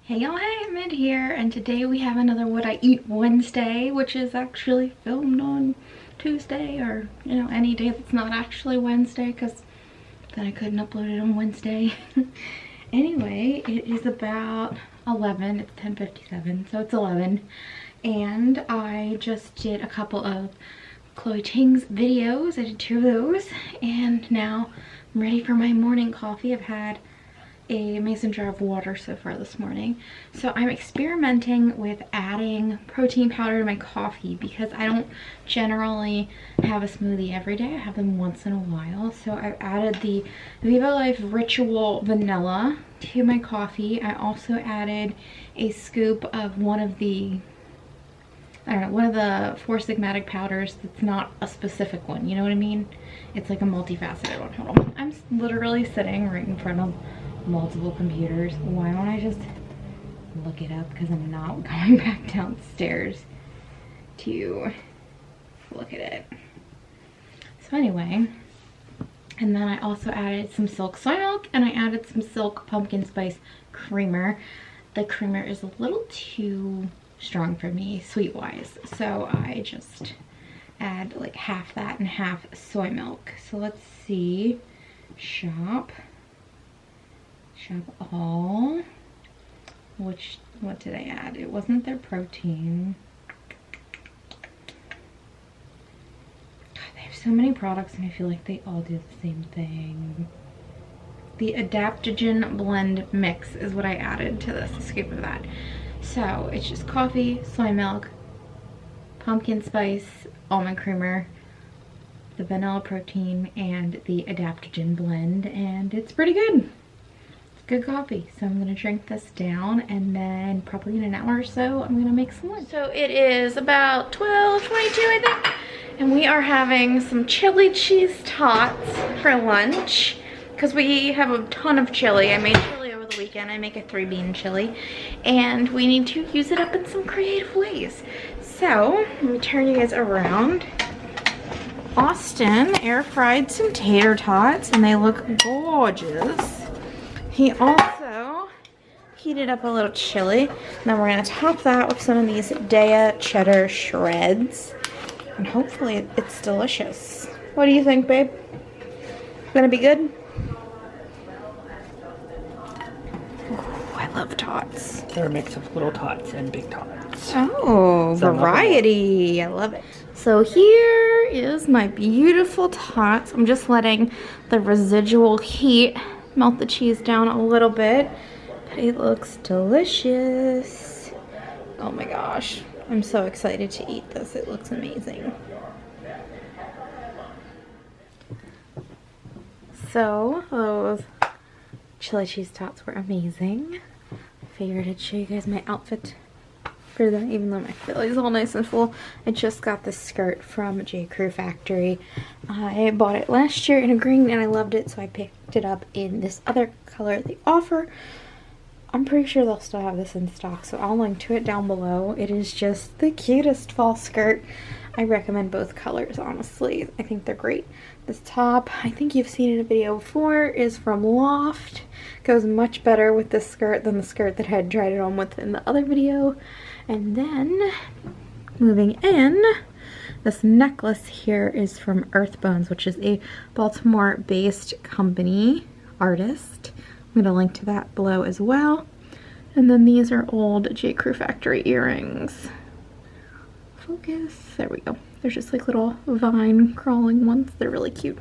Hey y'all, hey, Amanda here, and today we have another What I Eat Wednesday, which is actually filmed on Tuesday, or, you know, any day that's not actually Wednesday, because then I couldn't upload it on Wednesday. Anyway, it is about 11, it's 10:57, so it's 11, and I just did a couple of Chloe Ting's videos. I did 2 of those, and now I'm ready for my morning coffee. I've had a mason jar of water so far this morning. So I'm experimenting with adding protein powder to my coffee because I don't generally have a smoothie every day. I have them once in a while. So I've added the Viva Life Ritual Vanilla to my coffee. I also added a scoop of one of the Four Sigmatic powders that's not a specific one, you know what I mean? It's like a multifaceted one. Hold on. I'm literally sitting right in front of multiple computers. Why don't I just look it up? Because I'm not going back downstairs to look at it. So anyway, and then I also added some silk soy milk, and I added some silk pumpkin spice creamer. The creamer is a little too strong for me sweet wise, so I just add like half that and half soy milk. So let's see. Shop all. What did I add? It wasn't their protein. God, they have so many products and I feel like they all do the same thing. The adaptogen blend mix is what I added to this, a scoop of that. So it's just coffee, soy milk, pumpkin spice, almond creamer, the vanilla protein, and the adaptogen blend, and it's pretty good. Good coffee. So I'm gonna drink this down, and then probably in an hour or so I'm gonna make some lunch. So it is about 12:22, I think, and we are having some chili cheese tots for lunch because we have a ton of chili. I made chili over the weekend. I make a 3-bean chili, and we need to use it up in some creative ways. So let me turn you guys around. Austin air fried some tater tots and they look gorgeous. He also heated up a little chili. Now we're gonna top that with some of these Daya cheddar shreds. And hopefully it's delicious. What do you think, babe? Gonna be good? Ooh, I love tots. They're a mix of little tots and big tots. Oh, variety. I love it. So here is my beautiful tots. I'm just letting the residual heat melt the cheese down a little bit, but it looks delicious. Oh my gosh, I'm so excited to eat this. It looks amazing. So those chili cheese tots were amazing. I figured I'd show you guys my outfit for them, even though my belly's all nice and full. I just got this skirt from J. Crew Factory. I bought it last year in a green and I loved it, so I picked it up in this other color they offer. I'm pretty sure they'll still have this in stock, so I'll link to it down below. It is just the cutest fall skirt. I recommend both colors, honestly. I think they're great. This top, I think you've seen in a video before, is from Loft. Goes much better with this skirt than the skirt that I had tried it on with in the other video. And then, moving in, this necklace here is from Earthbones, which is a Baltimore-based company, artist. I'm going to link to that below as well. And then these are old J. Crew Factory earrings. Focus. There we go. They're just like little vine crawling ones. They're really cute.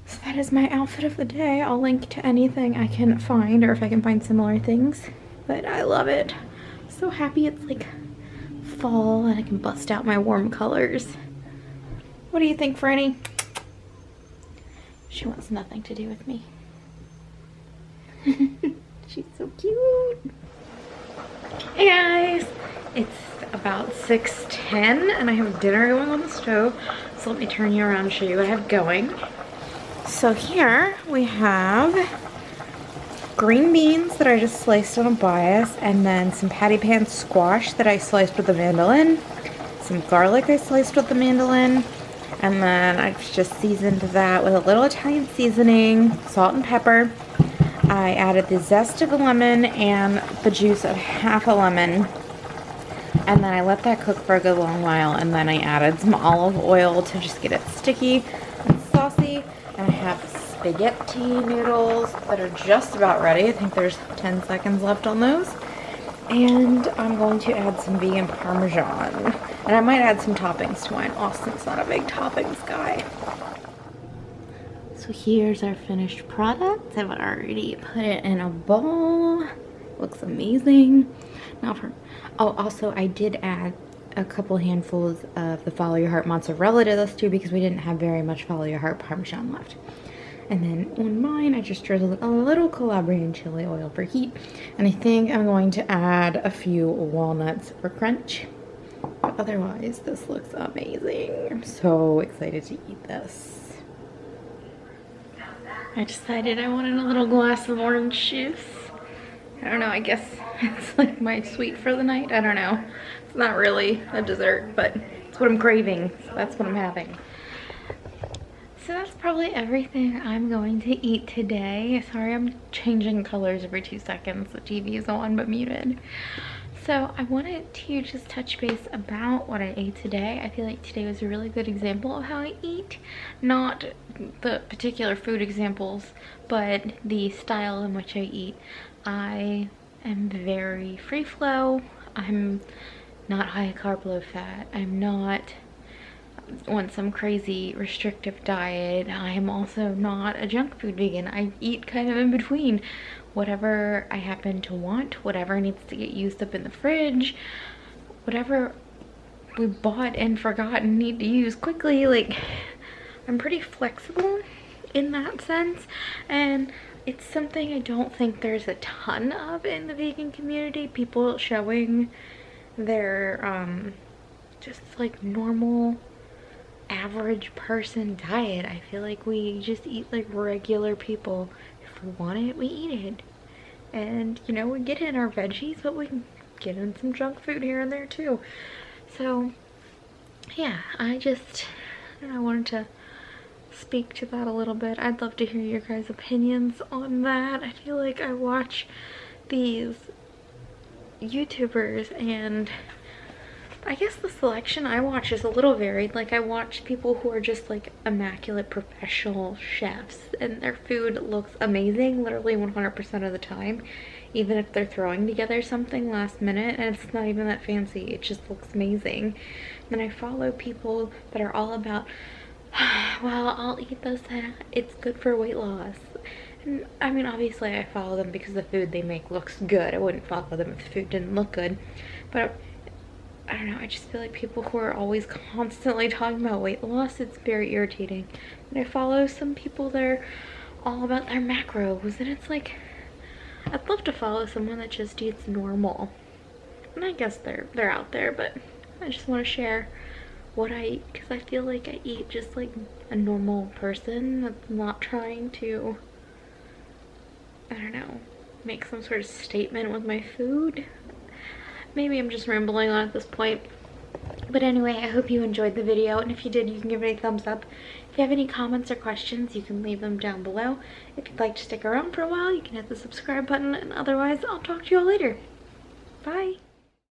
So that is my outfit of the day. I'll link to anything I can find, or if I can find similar things. But I love it. So happy it's like fall and I can bust out my warm colors. What do you think, Franny? She wants nothing to do with me. She's so cute. Hey guys, it's about 6:10 and I have dinner going on the stove. So let me turn you around and show you what I have going. So here we have green beans that I just sliced on a bias, and then some patty pan squash that I sliced with the mandolin, some garlic I sliced with the mandolin, and then I've just seasoned that with a little Italian seasoning, salt and pepper. I added the zest of a lemon and the juice of half a lemon. And then I let that cook for a good long while, and then I added some olive oil to just get it sticky and saucy. And I have spaghetti noodles that are just about ready. I think there's 10 seconds left on those. And I'm going to add some vegan Parmesan. And I might add some toppings to mine. Austin's not a big toppings guy. So here's our finished product. I've already put it in a bowl. Looks amazing. Now for, oh, also I did add a couple handfuls of the Follow Your Heart mozzarella to this too, because we didn't have very much Follow Your Heart Parmesan left. And then on mine, I just drizzled a little Calabrian chili oil for heat. And I think I'm going to add a few walnuts for crunch. But otherwise, this looks amazing. I'm so excited to eat this. I decided I wanted a little glass of orange juice. I don't know, I guess it's like my sweet for the night. I don't know. It's not really a dessert, but it's what I'm craving. So that's what I'm having. So that's probably everything I'm going to eat today. Sorry, I'm changing colors every 2 seconds. The TV is on but muted. So I wanted to just touch base about what I ate today. I feel like today was a really good example of how I eat. Not the particular food examples, but the style in which I eat. I am very free flow. I'm not high carb, low fat. I'm not on some crazy restrictive diet. I am also not a junk food vegan. I eat kind of in between. Whatever I happen to want, whatever needs to get used up in the fridge, whatever we bought and forgot and need to use quickly. Like, I'm pretty flexible in that sense, and it's something I don't think there's a ton of in the vegan community. People showing their just like normal average person diet. I feel like we just eat like regular people. If we want it, we eat it. And you know, we get in our veggies, but we can get in some junk food here and there too. So yeah, I wanted to speak to that a little bit. I'd love to hear your guys' opinions on that. I feel like I watch these YouTubers, and I guess the selection I watch is a little varied. Like, I watch people who are just like immaculate professional chefs, and their food looks amazing literally 100% of the time, even if they're throwing together something last minute and it's not even that fancy. It just looks amazing. Then I follow people that are all about, well, I'll eat this and it's good for weight loss. And I mean, obviously I follow them because the food they make looks good. I wouldn't follow them if the food didn't look good. But I don't know, I just feel like people who are always constantly talking about weight loss, it's very irritating. And I follow some people that are all about their macros, and it's like, I'd love to follow someone that just eats normal. And I guess they're out there, but I just want to share what I eat, because I feel like I eat just like a normal person that's not trying to, I don't know, make some sort of statement with my food. Maybe I'm just rambling on at this point. But anyway, I hope you enjoyed the video, and if you did, you can give it a thumbs up. If you have any comments or questions, you can leave them down below. If you'd like to stick around for a while, you can hit the subscribe button, and otherwise, I'll talk to you all later. Bye!